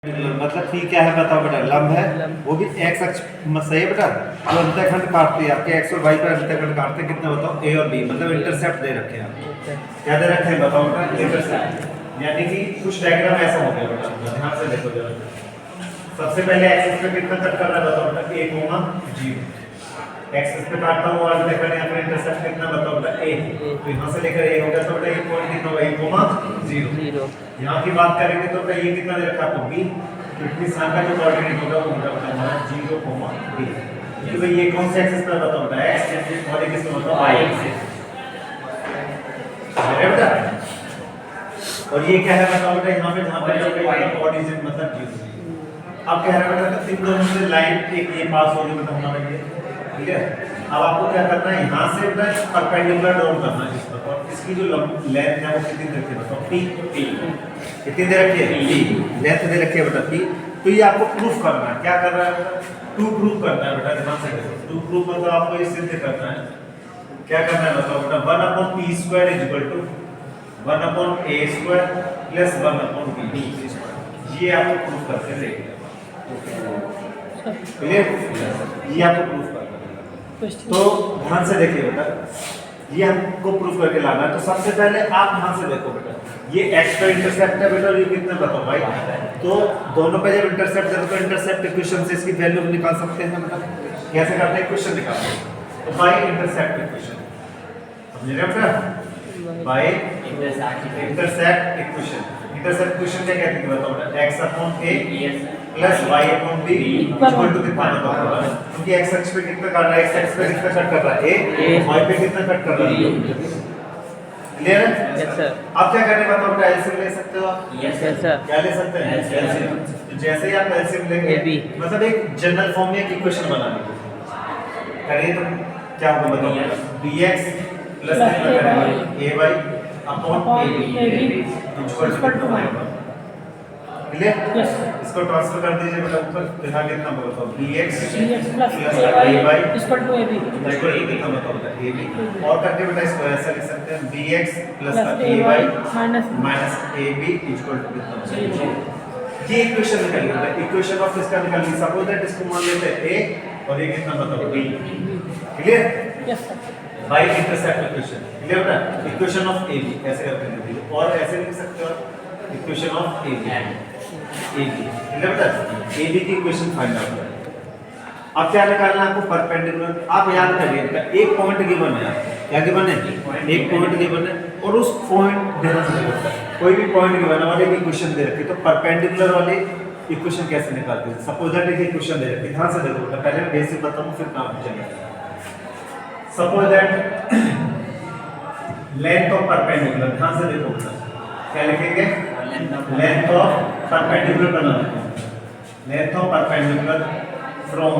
मतलब पी क्या है बताओ बेटा, लंब है, वो भी एक्स अक्ष सही है बेटा। जो अंतःखंड काटते हैं आपके एक्स और वाई पर अंतःखंड काटते हैं कितने बताओ, ए और बी, मतलब इंटरसेप्ट दे रखे हैं आपको। क्या दे रखे हैं बताओ बेटा, इंटरसेप्ट। यानी कि कुछ डायग्राम ऐसा हो गया बेटा, ध्यान से देखो जरा। सबसे पहले एक्सिस पे कितना कट कर रहा है बताओ बेटा, a, 0। एक्सिस पे काटता हूं और अंतःखंड यहाँ पर इंटरसेप्ट कितना बताओ बेटा, a। तो यहाँ से लेकर a हो गया तो बेटा ये पॉइंट कितना होगा, a, 0। यहाँ की बात करेंगे तो बेटा ये कितना दे रखा है आपको, b। तो इतनी सान का जो कोऑर्डिनेट होगा वो होगा बेटा हमारा 0, b। तो भाई ये कौन से एक्सिस पे बताओ बेटा, x, और ये किसमें बताओ, y एक्सिस। है बेटा। और ये क्या है बताओ बेटा, यहाँ पे जहाँ पे ऑरिजिन मतलब 0। अब कह रहा है बेटा इन दोनों से लाइन एक ये पास हो गई मतलब हमारा ये, ठीक है। अब आपको क्या करना है, यहाँ से बेटा परपेंडिकुलर ड्रॉ करना है इस पर, और इसकी जो लेंथ है वो कितनी दे रखी है बताओ, p। कितनी दे रखी है, p लेंथ दे रखी है बेटा p। तो ये आपको प्रूफ करना है, क्या कर रहा है बेटा, टू प्रूफ करना है बेटा, ध्यान से देखो। टू प्रूफ मतलब आपको ये सिद्ध करना है, क्या करना है बताओ बेटा, 1/p² = 1/a² + 1/b²। ये आपको प्रूफ करके देंगे, क्लियर। ये आपको प्रूफ करना है, तो ध्यान से देखिए बेटा, ये हमको प्रूफ करके लाना है। तो सबसे पहले आप ध्यान से देखो बेटा, ये x का इंटरसेप्ट है बेटा, और ये कितना बताओ भाई। तो दोनों पे जब इंटरसेप्ट है तो इंटरसेप्ट इक्वेशन से इसकी वैल्यू निकाल सकते हैं बेटा। कैसे करते हैं, इक्वेशन निकालते हैं। तो बाय इंटरसेप्ट इक्वेशन, समझ रहे हो बेटा, by intercept equation. Intercept equation क्या कहते हैं बताओ बेटा, x/a plus y/b equal to कितना बताओ, क्योंकि x अक्ष पे कितना काट रहा है, x अक्ष पे कितना कट कर रहा है, a, y पे कितना कट कर रहा है, क्लियर है। Yes sir. अब क्या करने बताओ बेटा, एलसीएम ले सकते हो आप। Yes sir. क्या ले सकते हैं, एलसीएम। तो जैसे ही आप एलसीएम लेंगे मतलब एक जनरल फॉर्म में एक इक्वेशन बनानी है, करिए तो क्या होगा बताओ, bx प्लस कितना करेंगे, ay/ab इक्वल टू क्लियर। इसको ट्रांसफर कर दीजिए बेटा ऊपर, तो यहाँ कितना बताओ, bx plus ay equal to ab कितना बताओ बेटा, ab। और करके बेटा इसको ऐसा लिख सकते हैं, bx plus ay minus ab equal to कितना, ये इक्वेशन निकल गई बेटा। इक्वेशन ऑफ इसका निकल गई, सपोज दैट इसको मान लेते हैं a और ये कितना बताओ, b। Clear. Yes sir. By intercept equation, clear बेटा। इक्वेशन ऑफ ab ऐसे करके लिख दीजिए, और ऐसे लिख सकते हो इक्वेशन ऑफ ab, क्लियर बेटा। ab की इक्वेशन फाइंड आउट करें। अब क्या निकालना है आपको, परपेंडिकुलर। आप याद करिए बेटा, एक पॉइंट गिवन है, क्या गिवन है, एक पॉइंट गिवन है, और उस पॉइंट देना चाहिए, कोई भी पॉइंट गिवन है और एक इक्वेशन दे रखी है, तो परपेंडिकुलर वाली इक्वेशन कैसे निकालते हैं। सपोज दैट एक इक्वेशन दे रखी है, ध्यान से देखो बेटा, पहले मैं बेसिक बताऊं फिर काम चलेगा। Suppose that length of perpendicular, ध्यान से देखो बेटा, क्या लिखेंगे, लेंथ ऑफ परपेंडिकुलर बनाना है। लेंथ ऑफ परपेंडिकुलर फ्रॉम,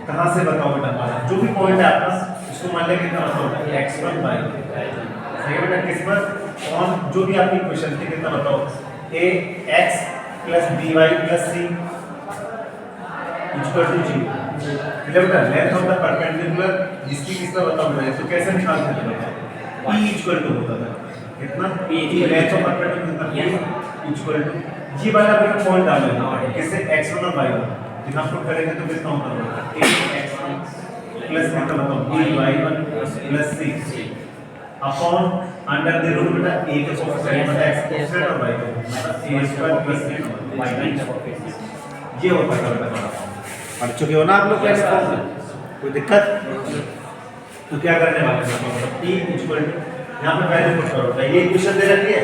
कहां से बताओ बेटा, हमारा जो भी पॉइंट है आपका उसको मान लें कितना बताओ, x1 y। सही है बेटा, किस पर, ऑन जो भी आपकी इक्वेशन थी कितना बताओ, ax plus by plus c equal to 0। मतलब बेटा लेंथ ऑफ द परपेंडिकुलर जिसकी कितना बताओ बेटा, तो कैसे निकालते हैं, p इक्वल टू होता है कितना, p लेंथ ऑफ परपेंडिकुलर कितना, इक्वल टू जी वाला बेटा पॉइंट डाल लेना, किससे, x1 और y1 इतना पुट करेंगे तो कितना होता है, ax1 प्लस कितना बताओ, by1 plus c upon under the root बेटा a के कोएफिशिएंट मतलब x कोएफिशिएंट और y को मतलब a² प्लस y1। ये होता है बेटा, पढ़ चुके हो ना आप लोग पहले फॉर्म में, कोई दिक्कत। तो क्या करने वाले हैं, p इक्वल टू यहाँ पे वैल्यू पुट करो, ये इक्वेशन दे रखी है,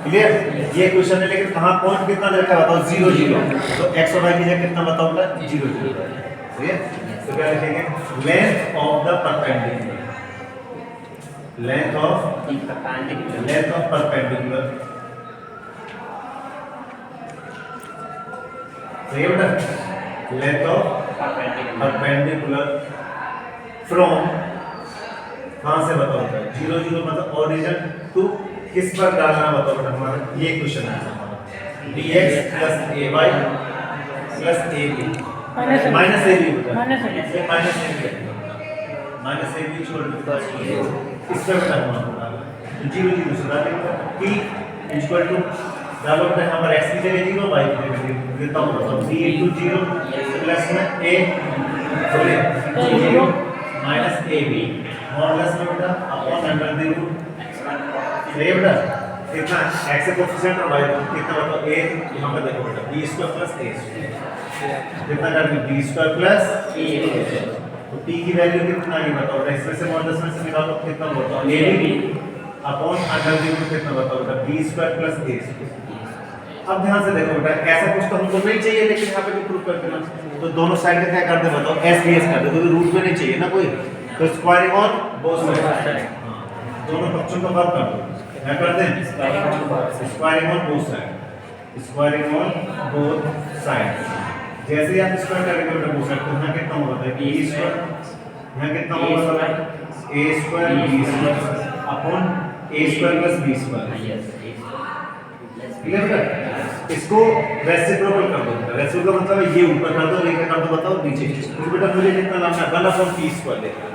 क्लियर। ये इक्वेशन है, लेकिन कहाँ पॉइंट कितना दे रखा है बताओ, 0 0। तो x और y की जगह कितना बताओ बेटा, 0 0, क्लियर। तो क्या लिखेंगे, length of the perpendicular, length of perpendicular, सही है बेटा, लेंथ ऑफ परपेंडिकुलर फ्रॉम, कहां से बताओ, 0 0 मतलब ओरिजिन टू किस पर डालना बताओ बेटा, हमारा ये क्वेश्चन है हमारा, dx plus ay plus ab minus ab minus ab छोड़ दो, इस पर बेटा हमारा 0 0 से डालेंगे, p इक्वल टू डालो बेटा यहाँ पर x की जगह 0 y की जगह 0 देता हूँ तो b into 0 प्लस में a sorry 0 minus ab modulus में बेटा अपॉन अंडर द रूट सही है बेटा कितना x का कोएफिशिएंट और y का कितना बताओ a यहाँ पर देखो बेटा b square plus a square कितना कर दूं b स्क्वायर प्लस a तो t की वैल्यू कितना आई बताओ बेटा इसमें से मॉडुलस में से निकालो कितना बताओ ab upon under the root कितना बताओ बेटा b square plus a square अब ध्यान से देखो बेटा ऐसा कुछ तो हमको नहीं चाहिए लेकिन यहाँ पे भी प्रूफ कर देना तो दोनों साइड का क्या कर दे बताओ s ds कर दे क्योंकि रूट में नहीं चाहिए ना कोई तो स्क्वायरिंग ऑन बोथ साइड दोनों पक्षों का वर्ग कर दो क्या कर दें squaring on both side squaring on both side जैसे ही आप स्क्वायर करेंगे बेटा बोथ साइड तो यहाँ कितना होगा बताइए a स्क्वायर यहाँ कितना होगा बताइए a square b square upon a square plus b square clear है इसको रेसिप्रोकल कर दो रेसिप्रोकल मतलब है ये ऊपर कर दो लेकर कर दो बताओ नीचे तो बेटा मुझे कितना लाना है 1/t स्क्वायर लेकर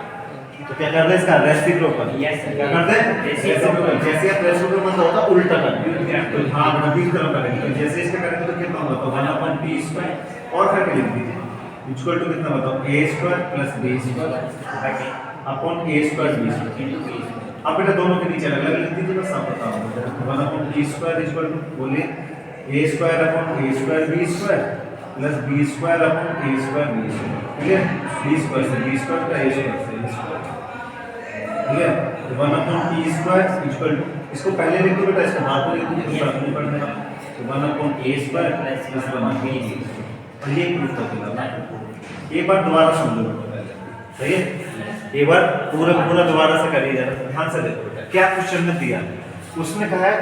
तो क्या कर दे इसका रेसिप्रोकल क्या कर दे रेसिप्रोकल जैसे आप रेसिप्रोकल मतलब होता है उल्टा कर तो हां बेटा बीच तरफ करेंगे तो जैसे इसका करेंगे तो कितना होगा 1/t स्क्वायर और फिर लिख दीजिए इक्वल टू कितना बताओ a square plus b square upon a square b square अब बेटा दोनों के नीचे अलग-अलग लिख दीजिए बस आप बताओ 1/t स्क्वायर इक्वल टू बोलिए a square upon a square b square plus b square upon a square b square clear b square से b स्क्वायर का a स्क्वायर से a square clear 1/t square equal to इसको पहले लिख दो बेटा इसको बाद में लिख दीजिए बाद में पढ़ लेना तो 1/a स्क्वायर प्लस 1/b और ये प्रूफ कर देना एक बार दोबारा समझ लो सही है एक बार पूरा दोबारा से करिए जरा ध्यान से देखो क्या क्वेश्चन में दिया उसने कहा है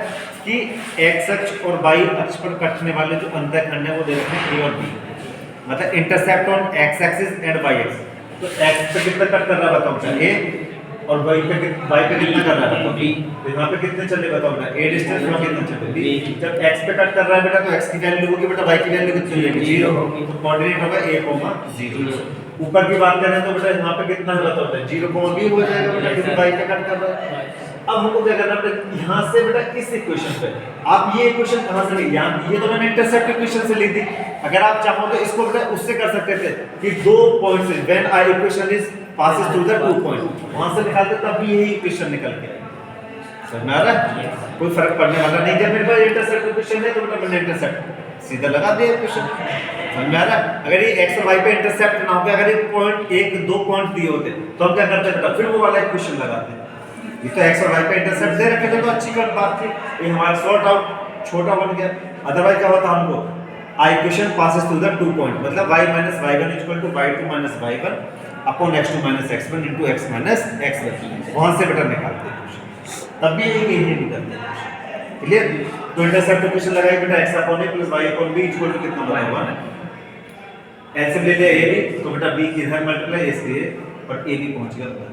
कि x अक्ष और y अक्ष पर कटने वाले जो अंतःखंड है वो दे रखे हैं a और b मतलब intercept on x axis and y axis तो x पे कितना कट कर रहा है बताओ a और y पे कितना कर रहा है बताओ b तो यहाँ पे कितने चले बताओ बेटा a डिस्टेंस में कितने चले b जब x पे कट कर रहा है बेटा तो x की वैल्यू होगी बेटा y की वैल्यू कितनी होगी 0 तो कोऑर्डिनेट होगा a, 0 ऊपर की बात करें तो बेटा यहाँ पे कितना है बताओ बेटा 0, b हो जाएगा बेटा क्योंकि y पे कट कर रहा है अब हमको क्या करना है यहाँ से बेटा इस इक्वेशन पे आप ये इक्वेशन कहाँ से लिख ये तो मैंने इंटरसेप्ट इक्वेशन से लिख दी अगर आप चाहो तो इसको बेटा उससे कर सकते थे कि दो पॉइंट से when I equation is passes through the 2 point वहां से निकालते तब भी यही इक्वेशन निकल के समझ में आ रहा है कोई फर्क पड़ने वाला नहीं जब मेरे पास इंटरसेप्ट इक्वेशन है तो बेटा मैंने इंटरसेप्ट सीधा लगा दिया इक्वेशन समझ में आ रहा है अगर ये x और y पे इंटरसेप्ट ना होता अगर ये पॉइंट एक दो पॉइंट दिए होते तो हम क्या करते बेटा फिर वो वाला इक्वेशन लगाते ये तो x और y पे इंटरसेप्ट दे रखे थे तो अच्छी बात थी ये हमारा सॉर्ट आउट छोटा बन गया अदरवाइज क्या होता हमको I equation passes through the 2 point मतलब y - y1 = y2 - y1 upon x2 - x1 into x - x1 वहां से बेटा निकालते हैं इक्वेशन तब भी यही निकलते हैं क्लियर तो इंटरसेप्ट इक्वेशन लगाइए बेटा x upon a + y upon b equal to कितना बनेगा एलसीएम ले लिया a b तो बेटा b की इधर मल्टीप्लाई इसलिए पर a b पहुंच गया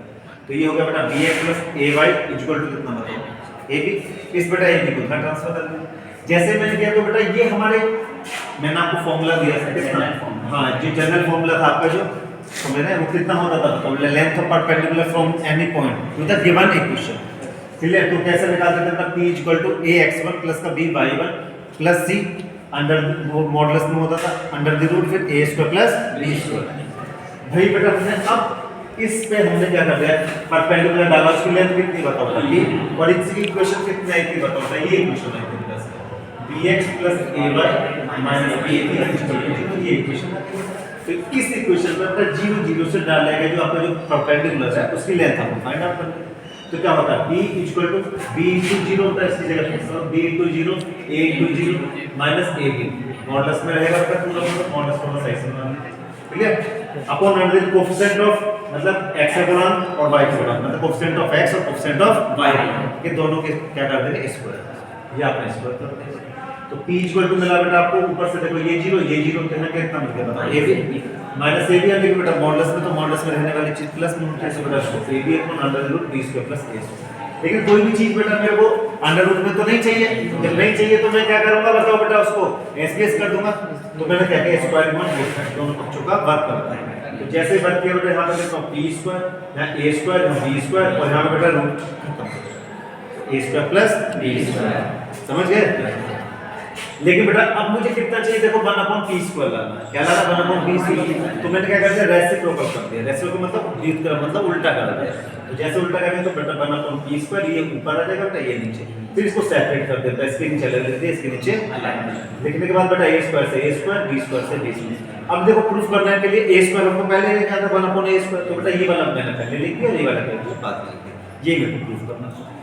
तो ये हो गया बेटा bx + ay इक्वल टू कितना बताओ ab इस बेटा ab को इधर ट्रांसफर कर दिया जैसे मैंने किया तो बेटा ये हमारे मैंने आपको फार्मूला दिया था कितना हां जो जनरल फार्मूला था आपका जो समझ रहे हैं वो कितना होता था तो length of perpendicular from any point two the given equation clear तो कैसे निकालते थे तब p = ax1 + का by1 + c अंडर वो मॉडुलस में होता था अंडर द रूट फिर a² + b² भाई बेटा हमने अब इस पे हमने क्या कर दिया परपेंडिकुलर डाला उसकी लेंथ कितनी बताओ बेटा और इसकी इक्वेशन कितनी आई थी बताओ बेटा ये इक्वेशन आई थी bx + ay - ab ये इक्वेशन तो इस इक्वेशन में अपना 0 0 से डालेगा जो आपका जो परपेंडिकुलर है उसकी लेंथ हमको फाइंड आउट करना तो क्या होता है b = b * 0 होता है इसकी जगह पे b * 0 a * 0 - ab मॉडुलस में रहेगा आपका पूरा मॉडुलस थोड़ा सही से बनाना clear upon under the coefficient of मतलब x का गुणन और y का गुणन मतलब कोएफिशिएंट ऑफ x और कोएफिशिएंट ऑफ y ये दोनों के क्या कर देंगे स्क्वायर ये आपने स्क्वायर कर दिया तो p = मिला बेटा आपको ऊपर से देखो ये 0 कहना कितना मिल गया बताओ a b minus a b आगे बेटा मॉडुलस में तो मॉडुलस में रहने वाली चीज प्लस में उठे से बेटा a b / b² + a लेकिन कोई भी चीज बेटा मेरे को अंडर रूट में तो नहीं चाहिए जब नहीं चाहिए तो मैं क्या करूंगा बताओ बेटा उसको s कर दूंगा तो मैंने क्या किया स्क्वायर वन दोनों पक्षों का वर्ग करता है तो जैसे ही वर्ग किया बेटा यहां पे देखो p² यहां a² यहां b² और यहां पे बेटा रूट a² + b² समझ गए लेकिन बेटा अब मुझे कितना चाहिए, देखो 1/p² लाना है। क्या लाना, 1/p²। तो मैंने क्या कर दिया, रेसिप्रोकल कर दिया। रेसिप्रोकल मतलब विपरीत कर, मतलब उल्टा कर दिया। तो जैसे उल्टा करेंगे तो बेटा 1/p², ये ऊपर आ जाएगा बेटा, ये नीचे। फिर इसको सेपरेट कर देता है, इसके नीचे ले लेते हैं, इसके नीचे अलग। लिखने के बाद बेटा a² से a², b² से b²। अब देखो प्रूफ करने के लिए a² हमको पहले लिखा था 1/a², तो बेटा ये वाला मैंने पहले लिख दिया, ये वाला बाद में लिख दिया। ये मेरे को प्रूफ करना है।